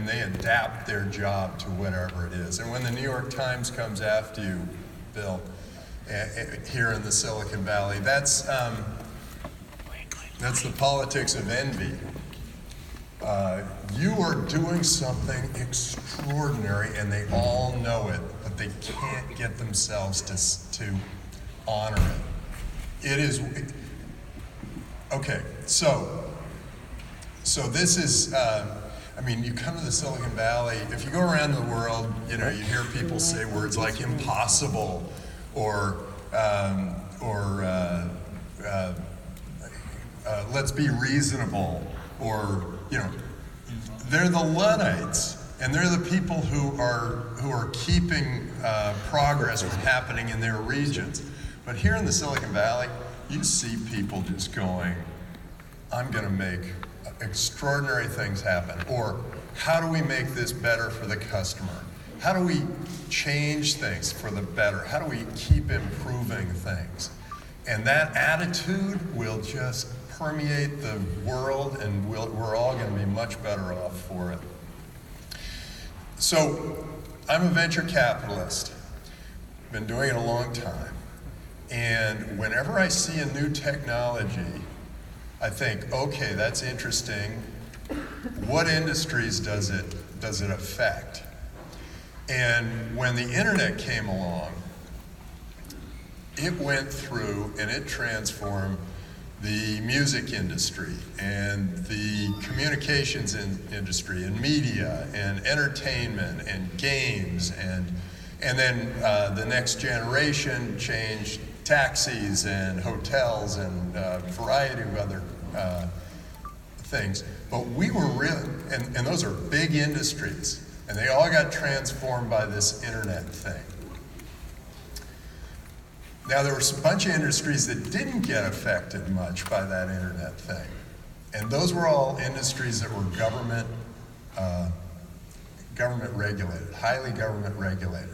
and they adapt their job to whatever it is. And when the New York Times comes after you, Bill, here in the Silicon Valley, that's the politics of envy. You are doing something extraordinary, and they all know it, but they can't get themselves to honor it. It is, okay, so this is, I mean, you come to the Silicon Valley, if you go around the world, you know, you hear people say words like impossible, or let's be reasonable, or, you know, they're the Luddites, and they're the people who are keeping progress from happening in their regions. But here in the Silicon Valley, you see people just going, I'm going to make extraordinary things happen, or how do we make this better for the customer? How do we change things for the better? How do we keep improving things? And that attitude will just permeate the world, and we're all going to be much better off for it. So I'm a venture capitalist. Been doing it a long time. And whenever I see a new technology, I think, okay, that's interesting. What industries does it affect? And when the internet came along, it went through and it transformed the music industry and the communications industry and media and entertainment and games, and then the next generation changed taxis and hotels and a variety of other things. But we were really, and those are big industries, and they all got transformed by this internet thing. Now, there were a bunch of industries that didn't get affected much by that internet thing. And those were all industries that were government regulated, highly government regulated.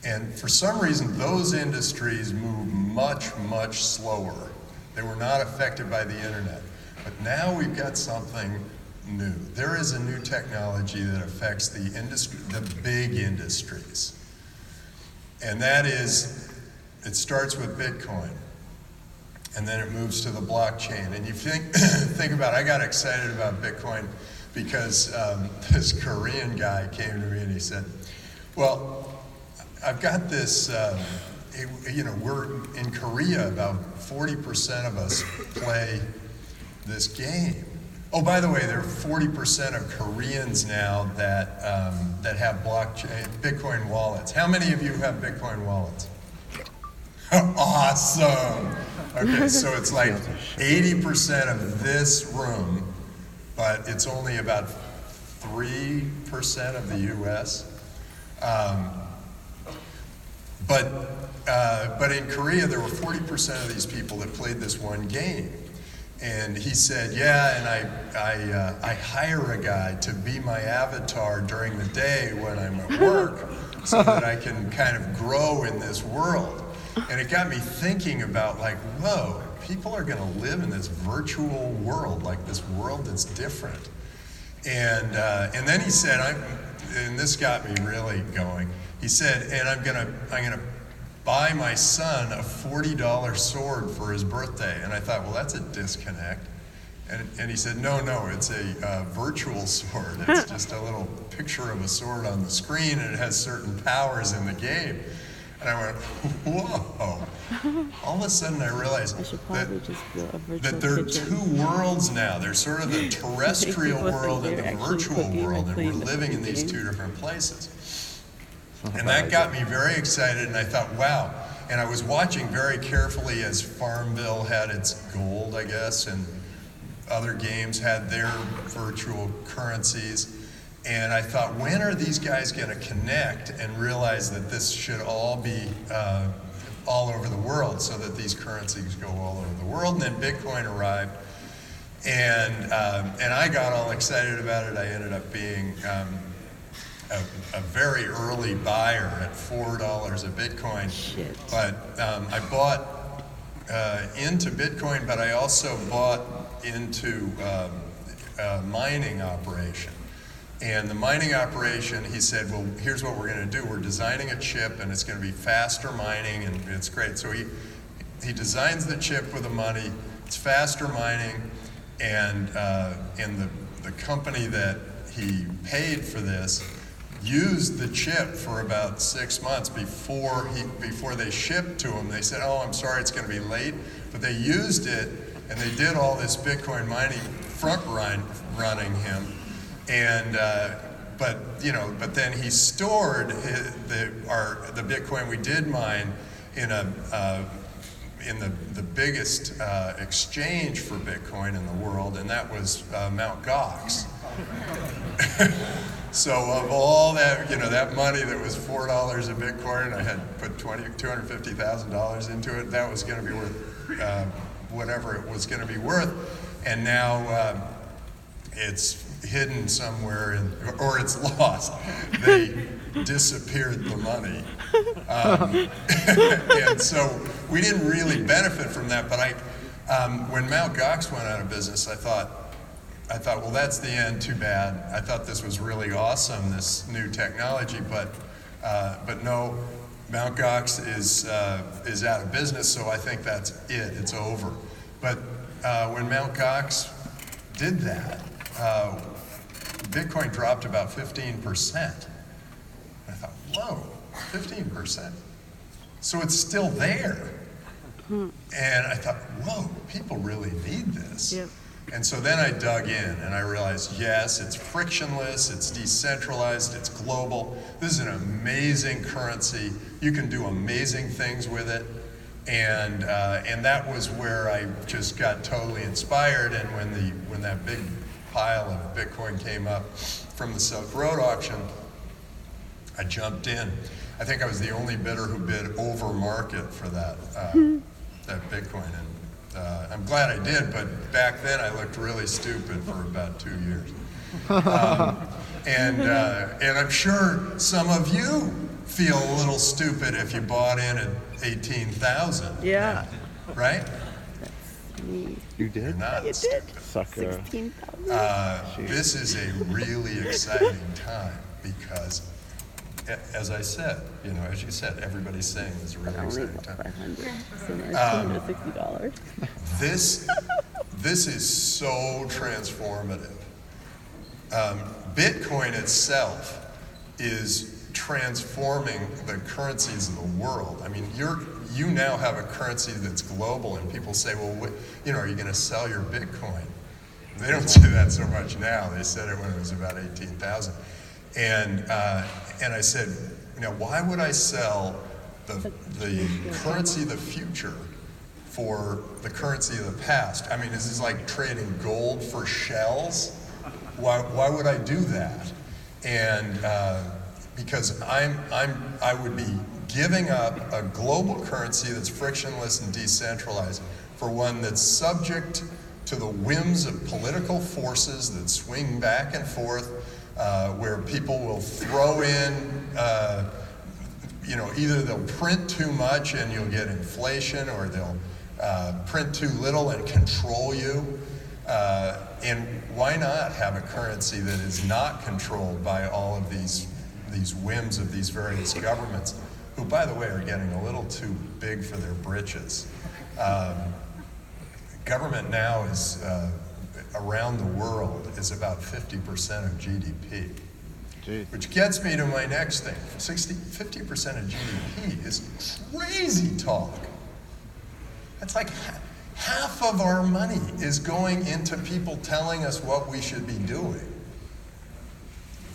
And for some reason, those industries moved much, much slower. They were not affected by the internet. But now we've got something new. There is a new technology that affects the industry, the big industries. And that is, it starts with Bitcoin, and then it moves to the blockchain. And you think about it, I got excited about Bitcoin because this Korean guy came to me and he said, well, I've got this, you know, we're in Korea, about 40% of us play this game. Oh, by the way, there are 40% of Koreans now that have blockchain, Bitcoin wallets. How many of you have Bitcoin wallets? Awesome. Okay, so it's like 80% of this room, but it's only about 3% of the U.S. But in Korea, there were 40% of these people that played this one game. And he said, yeah, and I hire a guy to be my avatar during the day when I'm at work so that I can kind of grow in this world. And it got me thinking about, like, whoa, people are going to live in this virtual world, like this world that's different. And then he said, and this got me really going. He said, and I'm gonna buy my son a $40 sword for his birthday. And I thought, well, that's a disconnect. And he said, no, it's a virtual sword. It's just a little picture of a sword on the screen, and it has certain powers in the game. And I went, whoa. All of a sudden I realized that there are two worlds now. There's sort of the terrestrial world and the virtual world, and we're living in these two different places. And that got me very excited, and I thought, wow. And I was watching very carefully as Farmville had its gold, I guess, and other games had their virtual currencies. And I thought, when are these guys going to connect and realize that this should all be all over the world, so that these currencies go all over the world? And then Bitcoin arrived, and I got all excited about it. I ended up being a very early buyer at $4 a Bitcoin. Shit. But I bought into Bitcoin, but I also bought into a mining operation. And the mining operation, he said, well, here's what we're going to do. We're designing a chip, and it's going to be faster mining, and it's great. So he designs the chip with the money. It's faster mining, and the company that he paid for this used the chip for about 6 months before they shipped to him. They said, oh, I'm sorry, it's going to be late. But they used it, and they did all this Bitcoin mining running him. And but then he stored the Bitcoin we did mine in the biggest exchange for Bitcoin in the world, and that was Mt. Gox. So of all that, that money that was $4 a Bitcoin, I had put $250,000 into it. That was going to be worth whatever it was going to be worth, and now it's hidden somewhere, or it's lost. They disappeared the money, and so we didn't really benefit from that. But when Mt. Gox went out of business, I thought, well, that's the end. Too bad. I thought this was really awesome, this new technology, but no, Mt. Gox is out of business. So I think that's it. It's over. But when Mt. Gox did that, Bitcoin dropped about 15%. I thought, whoa, 15%. So it's still there. And I thought, whoa, people really need this. Yep. And so then I dug in and I realized, yes, it's frictionless, it's decentralized, it's global. This is an amazing currency. You can do amazing things with it. And that was where I just got totally inspired. And when that big pile of Bitcoin came up from the Silk Road auction, I jumped in. I think I was the only bidder who bid over market for that Bitcoin, and I'm glad I did. But back then, I looked really stupid for about 2 years, and I'm sure some of you feel a little stupid if you bought in at 18,000. Yeah. Right? You did? You're not did. stupid. Sucker. 16,000. This is a really exciting time because, as I said, as you said, everybody's saying it's a really exciting time. 500. So now it's $260. This is so transformative. Bitcoin itself is transforming the currencies of the world. I mean, you now have a currency that's global, and people say, well, are you going to sell your Bitcoin? They don't say that so much now. They said it when it was about 18,000. And I said, why would I sell the currency of the future for the currency of the past? I mean, this is like trading gold for shells. Why would I do that? And because I would be giving up a global currency that's frictionless and decentralized for one that's subject to the whims of political forces that swing back and forth, where people will throw in, either they'll print too much and you'll get inflation, or they'll print too little and control you. And why not have a currency that is not controlled by all of these whims of these various governments, who, by the way, are getting a little too big for their britches. Government now is, around the world, is about 50% of GDP. Jeez. Which gets me to my next thing. 50% of GDP is crazy talk. That's like half of our money is going into people telling us what we should be doing.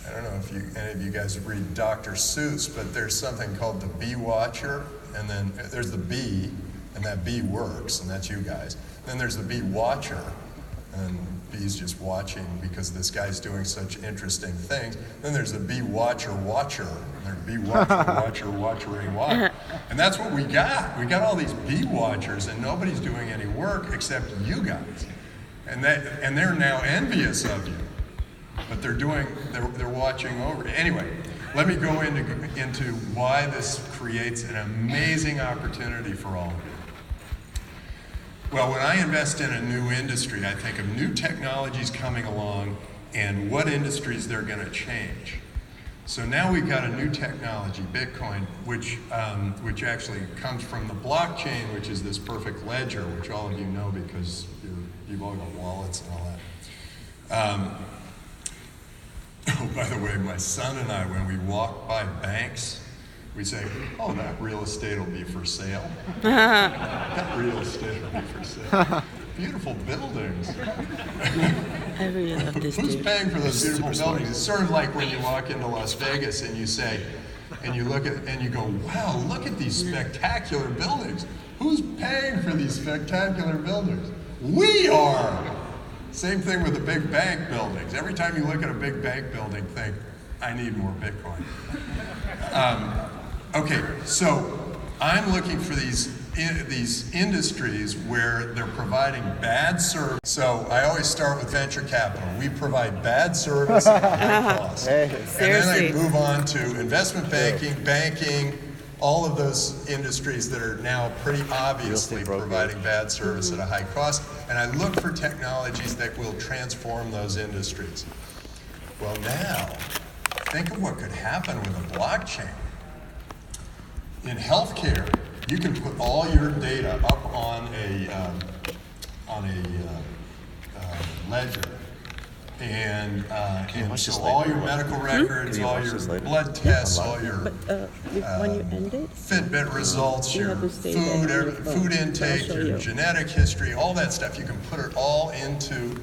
I don't know if any of you guys read Dr. Seuss, but there's something called the Bee Watcher, and then there's the bee, and that bee works, and that's you guys. Then there's the Bee Watcher, and bees just watching because this guy's doing such interesting things. Then there's the Bee Watcher, and there's Bee Watcher, watchering watch. And that's what we got. We got all these bee watchers, and nobody's doing any work except you guys. And they're now envious of you. But they're watching over. Anyway, let me go into why this creates an amazing opportunity for all of you. Well, when I invest in a new industry, I think of new technologies coming along, and what industries they're going to change. So now we've got a new technology, Bitcoin, which actually comes from the blockchain, which is this perfect ledger, which all of you know because you've all got wallets and all that. Oh, by the way, my son and I, when we walk by banks, we say, oh, that real estate will be for sale. That real estate will be for sale. Beautiful buildings. I really love this Who's dude. paying for those beautiful buildings? It's sort of like when you walk into Las Vegas and you say, and you look at, and you go, wow, look at these spectacular buildings. Who's paying for these spectacular buildings? We are. Same thing with the big bank buildings. Every time you look at a big bank building, think, I need more Bitcoin. Okay, so I'm looking for these industries where they're providing bad service. So I always start with venture capital. We provide bad service at high cost. And then I move on to investment banking, all of those industries that are now pretty obviously providing bad service at a high cost. And I look for technologies that will transform those industries. Well, now, think of what could happen with a blockchain. In healthcare, you can put all your data up on a ledger, and so all your medical records, all your blood tests, all your When you end it, Fitbit results, your food intake, your genetic history, all that stuff, you can put it all into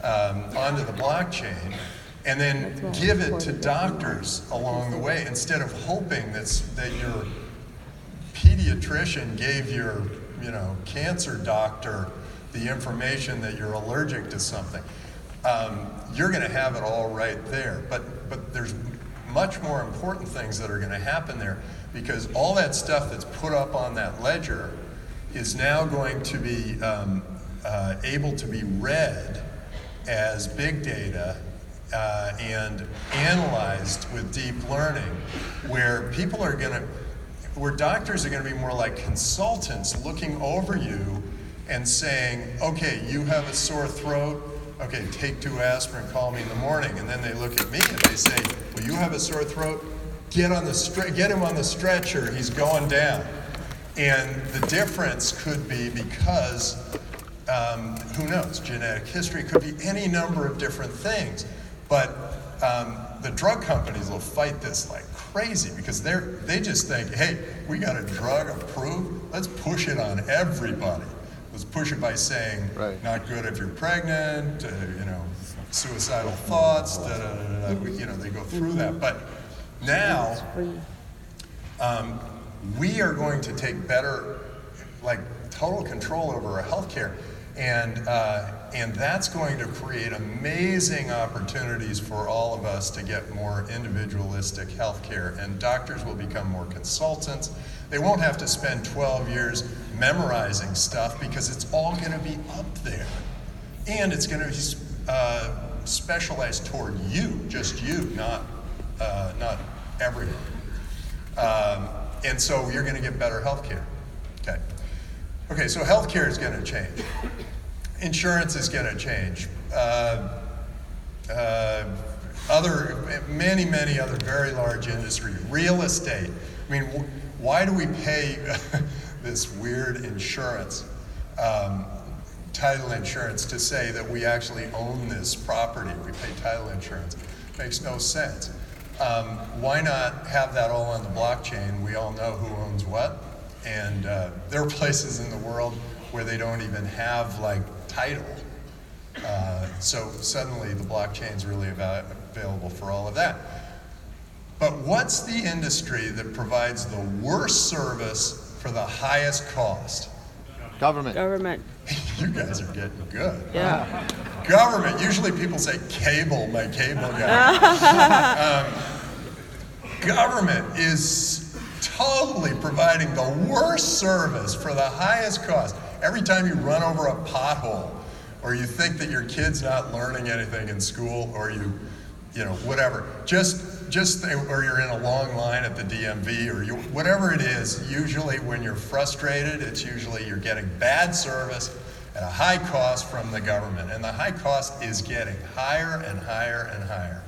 onto the blockchain, and then give it to doctors along the way instead of hoping that your pediatrician gave your cancer doctor the information that you're allergic to something. You're going to have it all right there, but there's much more important things that are going to happen there, because all that stuff that's put up on that ledger is now going to be able to be read as big data and analyzed with deep learning, where doctors are going to be more like consultants looking over you and saying, okay, you have a sore throat, okay, take 2 aspirin, call me in the morning. And then they look at me and they say, well, you have a sore throat, get him on the stretcher, he's going down. And the difference could be because, who knows, genetic history, could be any number of different things. But the drug companies will fight this like crazy, because they just think, hey, we got a drug approved, let's push it on everybody. Let's push it by saying, not good if you're pregnant, suicidal thoughts, they go through that. But now, we are going to take better, total control over our healthcare. And that's going to create amazing opportunities for all of us to get more individualistic healthcare, and doctors will become more consultants. They won't have to spend 12 years memorizing stuff, because it's all going to be up there. And it's going to be specialized toward you, just you, not everyone. And so you're going to get better healthcare. Okay, so healthcare is going to change. Insurance is going to change. Many other very large industries. Real estate. I mean, why do we pay this weird insurance, title insurance, to say that we actually own this property? We pay title insurance. Makes no sense. Why not have that all on the blockchain? We all know who owns what. And there are places in the world where they don't even have title. So suddenly the blockchain's really available for all of that. But what's the industry that provides the worst service for the highest cost? Government. You guys are getting good. Yeah. Government. Usually people say cable, my cable guy. Government is totally providing the worst service for the highest cost. Every time you run over a pothole, or you think that your kid's not learning anything in school, or whatever, or you're in a long line at the DMV, or whatever it is, usually when you're frustrated, it's usually you're getting bad service, at a high cost from the government. And the high cost is getting higher and higher and higher.